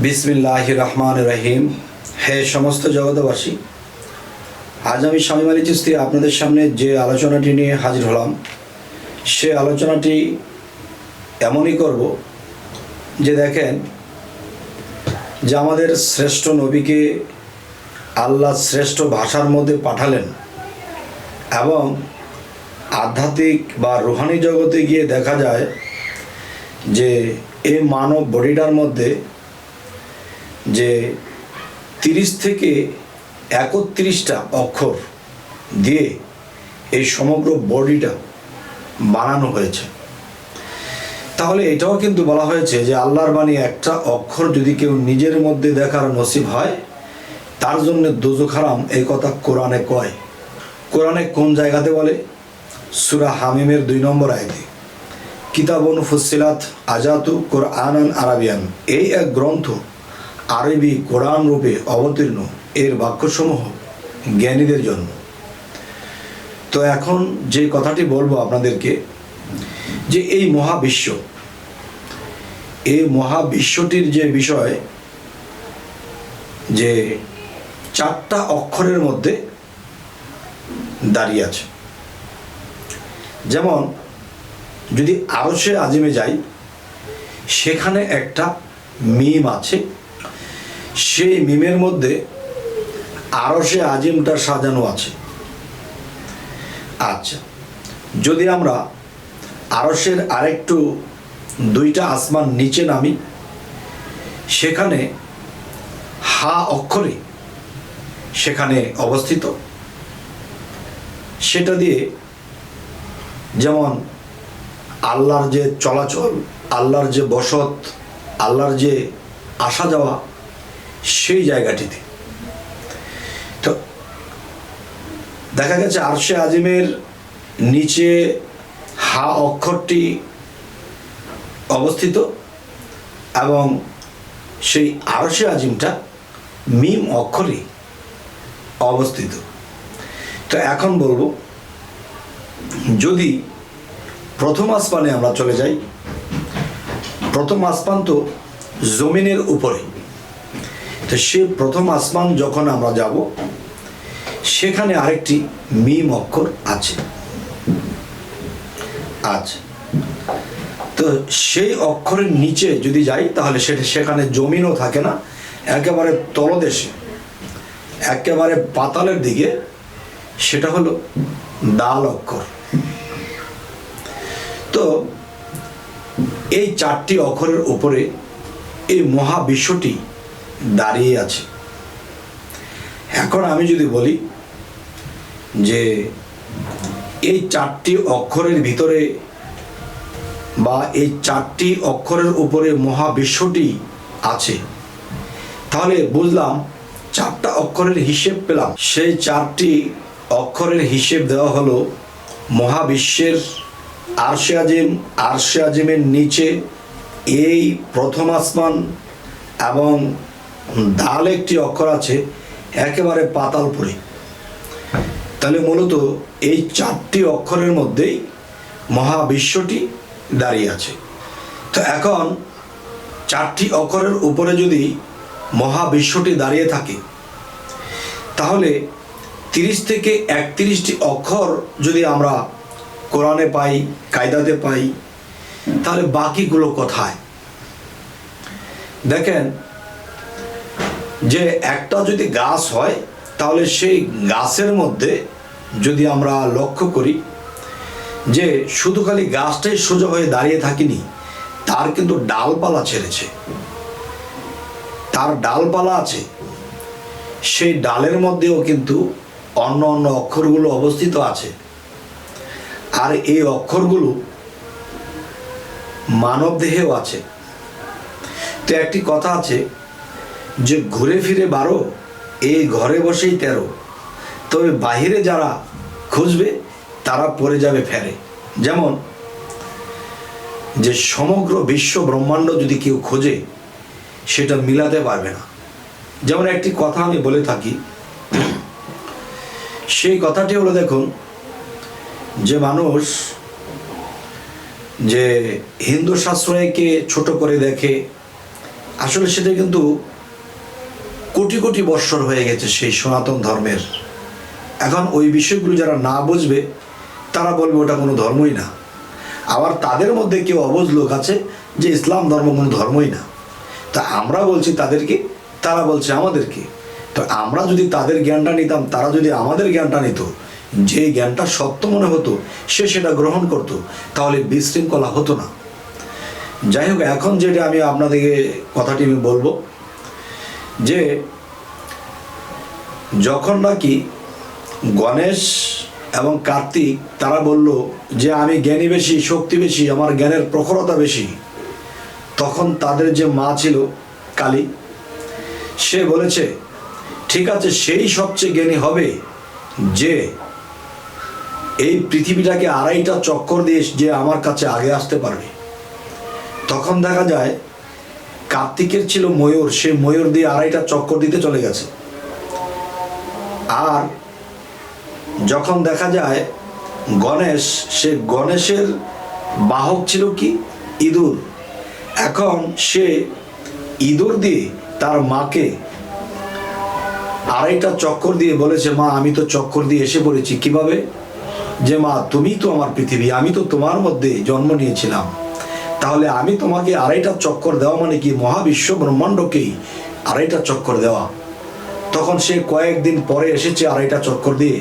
বিসমিল্লাহির রহমানির রহিম। হে সমস্ত জগতবাসী, আজ আমি শামীম আলী চিশতি আপনাদের সামনে যে আলোচনাটি নিয়ে হাজির হলাম, সে আলোচনাটি এমনই করব যে দেখেন যে আমাদের শ্রেষ্ঠ নবীকে আল্লাহ শ্রেষ্ঠ ভাষার মধ্যে পাঠালেন এবং আধ্যাত্মিক বা রুহানি জগতে গিয়ে দেখা যায় যে এই মানব বডিটার মধ্যে যে 30 থেকে 31টা অক্ষর দিয়ে এই সমগ্র বডিটা বানানো হয়েছে। তাহলে এটাও কিন্তু বলা হয়েছে যে আল্লাহর বাণী একটা অক্ষর যদি কেউ নিজের মধ্যে দেখার নসিব হয় তার জন্য দোজখ হারাম, এই কথা কোরআনে কয়। কোরআনে কোন জায়গাতে বলে? সূরা হামিমের 2 নম্বর আয়াতে, কিতাবুন ফুসসিলাত আজাতু কোরআনান আরাবিয়ান, এই এক গ্রন্থ আরবি কোরআন রূপে অবতীর্ণ, এর বাক্যসমূহ জ্ঞানীদের জন্য। তো এখন যে কথাটি বলবো আপনাদেরকে, যে এই মহাবিশ্বটির যে বিষয়, যে 4টা অক্ষরের মধ্যে দাঁড়িয়ে আছে। যেমন যদি আরশে আজিমে যাই, সেখানে একটা মিম আছে, সেই মিমের মধ্যে আরশে আজিমটা সাজানো আছে। আচ্ছা, যদি আমরা আরশের আরেকটু 2টা আসমান নিচে নামি, সেখানে হা অক্ষরে সেখানে অবস্থিত। সেটা দিয়ে যেমন আল্লাহর যে চলাচল, আল্লাহর যে বসত, আল্লাহর যে আসা যাওয়া, সেই জায়গাটিতে তো দেখা গেছে আরশে আজিমের নিচে হা অক্ষরটি অবস্থিত এবং সেই আরশে আজিমটা মিম অক্ষরে অবস্থিত। তো এখন বলবো, যদি প্রথম আসমানে আমরা চলে যাই, প্রথম আসমান তো জমিনের উপরে, তো সে প্রথম আসমান যখন আমরা যাব, সেখানে আরেকটি মিম অক্ষর আছে। আচ্ছা, তো সেই অক্ষরের নিচে যদি যাই, তাহলে সেখানে জমিনও থাকে না, একেবারে তলদেশে, একেবারে পাতালের দিকে, সেটা হলো দাল অক্ষর। তো এই 4টি অক্ষরের উপরে এই মহাবিশ্বটি দাঁড়িয়ে আছে। এখন আমি যদি বলি যে এই 4টি অক্ষরের ভিতরে বা এই 4টি অক্ষরের উপরে মহাবিশ্বটি আছে, তাহলে বুঝলাম 4টা অক্ষরের হিসেব পেলাম। সেই 4টি অক্ষরের হিসেব দেওয়া হলো মহাবিশ্বের আরশে আজিম, আরশে আজিমের নিচে এই প্রথম আসমান এবং দাল একটি অক্ষর আছে একেবারে পাতালপুরে। তাহলে মূলত এই 4টি অক্ষরের মধ্যেই মহাবিশ্বটি দাঁড়িয়ে আছে। তো এখন 4টি অক্ষরের উপরে যদি মহাবিশ্বটি দাঁড়িয়ে থাকে, তাহলে 30 থেকে 31টি অক্ষর যদি আমরা কোরআনে পাই, কায়দাতে পাই, তাহলে বাকিগুলো কোথায়? দেখেন, যে একটা যদি গাছ হয়, তাহলে সেই গাছের মধ্যে যদি আমরা লক্ষ্য করি যে শুধু খালি গাছটাই সোজা হয়ে দাঁড়িয়ে থাকিনি, তার কিন্তু ডালপালা ছেড়েছে, তার ডালপালা আছে, সেই ডালের মধ্যেও কিন্তু অন্য অন্য অক্ষরগুলো অবস্থিত আছে। আর এই অক্ষরগুলো মানব দেহেও আছে। তো একটি কথা আছে যে ঘুরে ফিরে 12, এই ঘরে বসেই 13, তবে বাহিরে যারা খুঁজবে তারা পড়ে যাবে ফেরে। যেমন যে সমগ্র বিশ্ব ব্রহ্মাণ্ড যদি কেউ খোঁজে, সেটা মিলাতে পারবে না। যেমন একটি কথা আমি বলে থাকি, সেই কথাটি হলো, দেখুন, যে মানুষ যে হিন্দু শাস্ত্রকে ছোট করে দেখে, আসলে সেটা কিন্তু কোটি কোটি বৎসর হয়ে গেছে সেই সনাতন ধর্মের। এখন ওই বিষয়গুলো যারা না বুঝবে তারা বলবে ওটা কোনো ধর্মই না। আবার তাদের মধ্যে কেউ অবুঝ লোক আছে যে ইসলাম ধর্ম কোনো ধর্মই না। তা আমরা বলছি তাদেরকে, তারা বলছে আমাদেরকে। তো আমরা যদি তাদের জ্ঞানটা নিতাম, তারা যদি আমাদের জ্ঞানটা নিত, যে জ্ঞানটা সত্য মনে হতো সে সেটা গ্রহণ করত, তাহলে বিশৃঙ্খলা হতো না। যাই হোক, এখন যেটা আমি আপনাদেরকে কথাটি আমি বলবো যে যখন নাকি গণেশ এবং কার্তিক তারা বলল যে আমি জ্ঞানী বেশি, শক্তি বেশি, আমার জ্ঞানের প্রখরতা বেশি, তখন তাদের যে মা ছিল কালী, সে বলেছে ঠিক আছে, সেই সবচেয়ে জ্ঞানী হবে যে এই পৃথিবীটাকে 2.5টা চক্কর দিয়ে যে আমার কাছে আগে আসতে পারবে। তখন দেখা যায় কার্তিকের ছিল ময়ূর, সে ময়ূর দিয়ে 2.5টা চক্কর দিতে চলে গেছে। আর যখন দেখা যায় গণেশ, সে গণেশের বাহক ছিল কি ইঁদুর। এখন সে ইঁদুর দিয়ে তার মাকে 2.5টা চক্কর দিয়ে বলেছে, মা আমি তো চক্কর দিয়ে এসে পড়েছি। কিভাবে? যে মা তুমি তো আমার পৃথিবী, আমি তো তোমার মধ্যে জন্ম নিয়েছিলাম, তাহলে আমি তোমাকে 2.5টা চক্কর দেওয়া মানে কি মহাবিশ্ব ব্রহ্মাণ্ডকেই 2.5টা চক্কর দেওয়া। তখন সে কয়েকদিন পরে এসেছে 2.5টা চক্কর দিয়ে।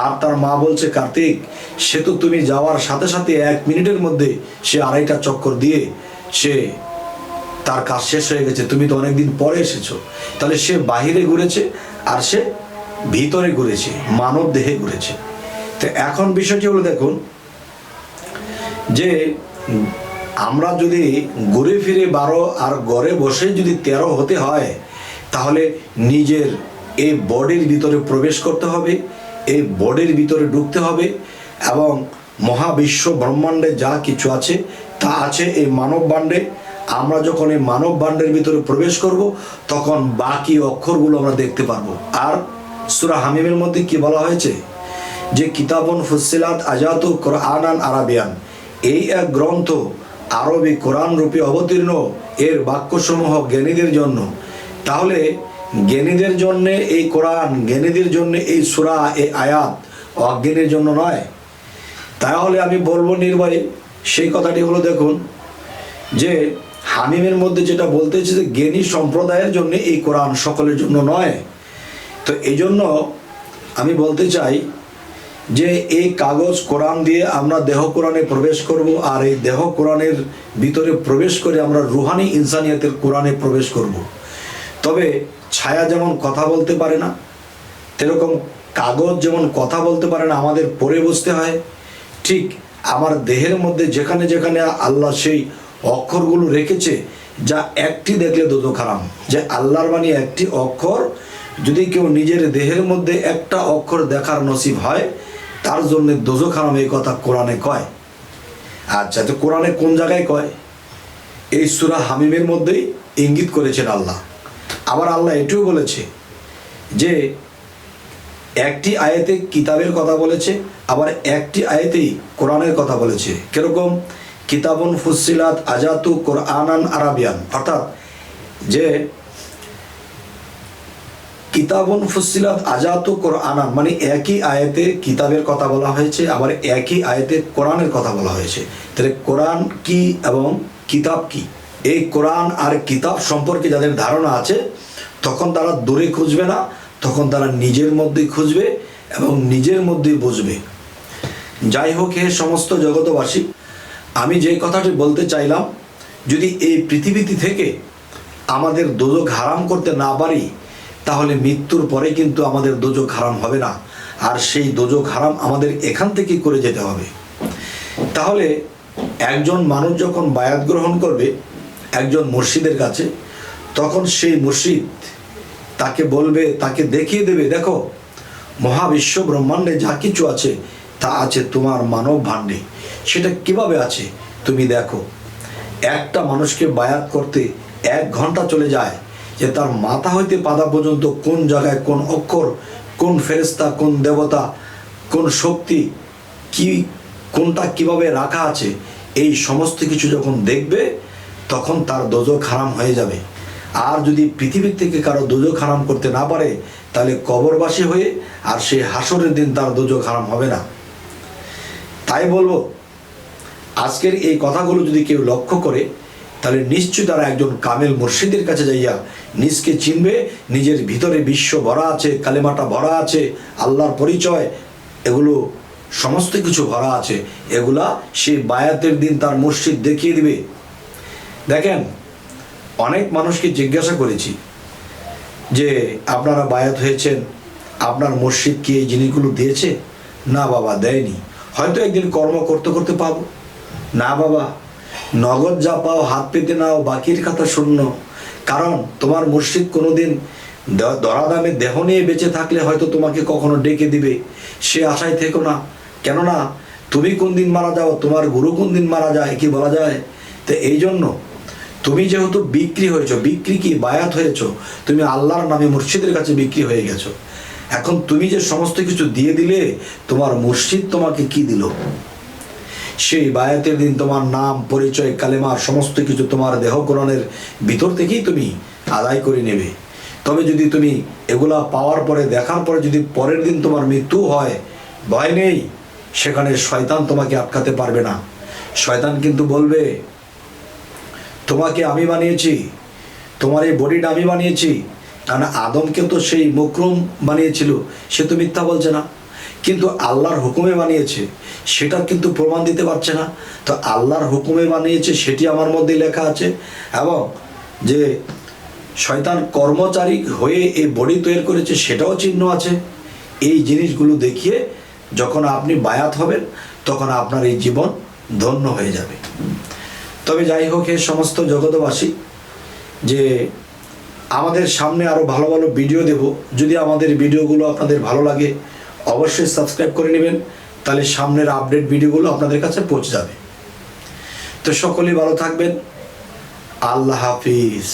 আর তার মা বলছে, কার্তিক সে তো তুমি যাওয়ার সাথে সাথে 1 মিনিটের মধ্যে সে 2.5টা চক্কর দিয়ে সে তার কাজ শেষ হয়ে গেছে, তুমি তো অনেকদিন পরে এসেছো। তাহলে সে বাহিরে ঘুরেছে আর সে ভিতরে ঘুরেছে, মানব দেহে ঘুরেছে। তো এখন বিষয়টি হলো, দেখুন যে আমরা যদি ঘুরে ফিরে 12 আর ঘরে বসে যদি 13 হতে হয়, তাহলে নিজের এই বডির ভিতরে প্রবেশ করতে হবে, এই বডির ভিতরে ঢুকতে হবে, এবং মহাবিশ্ব ব্রহ্মাণ্ডে যা কিছু আছে তা আছে এই মানব বাণ্ডে। আমরা যখন এই মানব বাণ্ডের ভিতরে প্রবেশ করব, তখন বাকি অক্ষরগুলো আমরা দেখতে পারবো। আর সূরা হামিমের মধ্যে কি বলা হয়েছে যে কিতাবুন ফুসসিলাত আয়াতু কুরআনান আরাবিয়ান, এই এক গ্রন্থ আরবি কোরআন রূপে অবতীর্ণ, এর বাক্যসমূহ জ্ঞানীদের জন্য। তাহলে জ্ঞানীদের জন্য এই কোরআন, জ্ঞানীদের জন্য এই সূরা, এই আয়াত, অজ্ঞানীর জন্য নয়। তাহলে আমি বলবো নির্ভয়ে সেই কথাটি হলো, দেখুন যে হামিমের মধ্যে যেটা বলতেছে যে জ্ঞানী সম্প্রদায়ের জন্য এই কোরআন, সকলের জন্য নয়। তো এই জন্য আমি বলতে চাই যে এই কাগজ কোরআন দিয়ে আমরা দেহ কোরআনে প্রবেশ করব, আর এই দেহ কোরআনের ভিতরে প্রবেশ করে আমরা রুহানি ইনসানিয়াতের কোরআনে প্রবেশ করব। তবে ছায়া যেমন কথা বলতে পারে না, সেরকম কাগজ যেমন কথা বলতে পারে না, আমাদের পড়ে বুঝতে হয়। ঠিক আমার দেহের মধ্যে যেখানে যেখানে আল্লাহ সেই অক্ষরগুলো রেখেছে, যা একটি দেখলে দোজখ হারাম, যে আল্লাহর বাণী একটি অক্ষর যদি কেউ নিজের দেহের মধ্যে একটা অক্ষর দেখার নসিব হয়, তার জন্য দোজখ হারাম, এই কথা কোরআনে কয়। আচ্ছা, তো কোরআনে কোন জায়গায় কয়? এই সূরা হামিমের মধ্যেই ইঙ্গিত করেছেন আল্লাহ। আবার আল্লাহ এটিও বলেছে যে একটি আয়াতে কিতাবের কথা বলেছে, আবার একটি আয়াতেই কোরআনের কথা বলেছে। কিরকম? কিতাবুন ফুসসিলাত আয়াতু কুরআনান আরাবিয়ান, অর্থাৎ যে কিতাবুন ফুসসিলাত আয়াতু কুরআনান মানে একই আয়াতে কিতাবের কথা বলা হয়েছে, আবার একই আয়াতে কোরআনের কথা বলা হয়েছে। তাহলে কোরআন কি এবং কিতাব কি? এই কোরআন আর কিতাব সম্পর্কে যাদের ধারণা আছে, তখন তারা দূরে খুঁজবে না, তখন তারা নিজের মধ্যেই খুঁজবে এবং নিজের মধ্যেই বুঝবে। যাই হোক, হে সমস্ত জগতবাসী, আমি যে কথাটি বলতে চাইলাম, যদি এই পৃথিবীতে থেকে আমাদের দোজখ হারাম করতে না পারি, তাহলে মৃত্যুর পরে কিন্তু আমাদের দোজখ হারাম হবে না। আর সেই দোজখ হারাম আমাদের এখান থেকেই করে যেতে হবে। তাহলে একজন মানুষ যখন বায়াত গ্রহণ করবে একজন মুর্শিদের কাছে, তখন সেই মুর্শিদ তাকে বলবে, তাকে দেখিয়ে দেবে, দেখো মহাবিশ্ব ব্রহ্মাণ্ডে যা কিছু আছে তা আছে তোমার মানব ভাণ্ডে। সেটা কিভাবে আছে তুমি দেখো। একটা মানুষকে বায়াত করতে 1 ঘন্টা চলে যায়, যে তার মাথা হইতে পাদা পর্যন্ত কোন জায়গায় কোন অক্ষর, কোন ফেরেশতা, কোন দেবতা, কোন শক্তি, কি কোনটা কিভাবে রাখা আছে, এই সমস্ত কিছু যখন দেখবে, তখন তার দোজখ হারাম হয়ে যাবে। আর যদি পৃথিবীর থেকে কারো দোজখ হারাম করতে না পারে, তাহলে কবরবাসী হয়ে আর সে হাসরের দিন তার দোজখ হারাম হবে না। তাই বলবো, আজকের এই কথাগুলো যদি কেউ লক্ষ্য করে, তাহলে নিশ্চয়ই তারা একজন কামেল মুর্শিদের কাছে যাইয়া নিজকে চিনবে। নিজের ভিতরে বিশ্ব ভরা আছে, কালেমাটা ভরা আছে, আল্লাহর পরিচয়, এগুলো সমস্ত কিছু ভরা আছে। এগুলা সেই বায়াতের দিন তার মুর্শিদ দেখিয়ে দিবে। দেখেন, অনেক মানুষকে জিজ্ঞাসা করেছি যে আপনারা বায়াত হয়েছেন, আপনার মুর্শিদ কি এই জিনিসগুলো দিয়েছে? না বাবা, দেয়নি। হয়তো একদিন কর্ম করতে করতে পাবো। না বাবা, নগদ যা পাও হাত পেতে নাও, বাকির কথা শূন্য। কারণ তোমার মুর্শিদ কোনোদিন দরাদামে দেহ নিয়ে বেঁচে থাকলে হয়তো তোমাকে কখনো ডেকে দিবে, সে আশায় থেকো না। কেননা তুমি কোন দিন মারা যাও, তোমার গুরু কোন দিন মারা যায়, কি বলা যায়? তো এই জন্য তুমি যেহেতু বিক্রি হয়েছো, বিক্রি কি বায়াত হয়েছো, তুমি আল্লাহর নামে মুর্শিদের কাছে বিক্রি হয়ে গেছো। এখন তুমি যে সমস্ত কিছু দিয়ে দিলে, তোমার মুর্শিদ তোমাকে কি দিল? সেই বায়াতের দিন তোমার নাম, পরিচয়, কালেমার সমস্ত কিছু তোমার দেহ কোরআনের ভিতর থেকেই তুমি আদায় করে নেবে। তবে যদি তুমি এগুলা পাওয়ার পরে, দেখার পরে যদি পরের দিন তোমার মৃত্যু হয়, ভয় নেই, সেখানে শয়তান তোমাকে আটকাতে পারবে না। শয়তান কিন্তু বলবে, তোমাকে আমি বানিয়েছি, তোমার এই বডিটা আমি বানিয়েছি। কারণ আদমকে তো সেই মুকরম বানিয়েছিল, সে তো মিথ্যা বলছে না, কিন্তু আল্লাহর হুকুমে বানিয়েছে, সেটা কিন্তু প্রমাণ দিতে পারছে না। তো আল্লাহর হুকুমে বানিয়েছে সেটি আমার মধ্যে লেখা আছে। এবং যে শয়তান কর্মচারী হয়ে এই বডি তৈরি করেছে, সেটাও চিহ্ন আছে। এই জিনিসগুলো দেখিয়ে যখন আপনি বায়াত হবেন, তখন আপনার এই জীবন ধন্য হয়ে যাবে। তবে যাই হোক, এই সমস্ত জগতবাসী, যে আমাদের সামনে আরও ভালো ভালো ভিডিও দেব। যদি আমাদের ভিডিওগুলো আপনাদের ভালো লাগে, অবশ্যই সাবস্ক্রাইব করে নেবেন, তাহলে সামনের আপডেট ভিডিওগুলো আপনাদের কাছে পৌঁছে যাবে। তো সকলেই ভালো থাকবেন। আল্লাহ হাফিজ।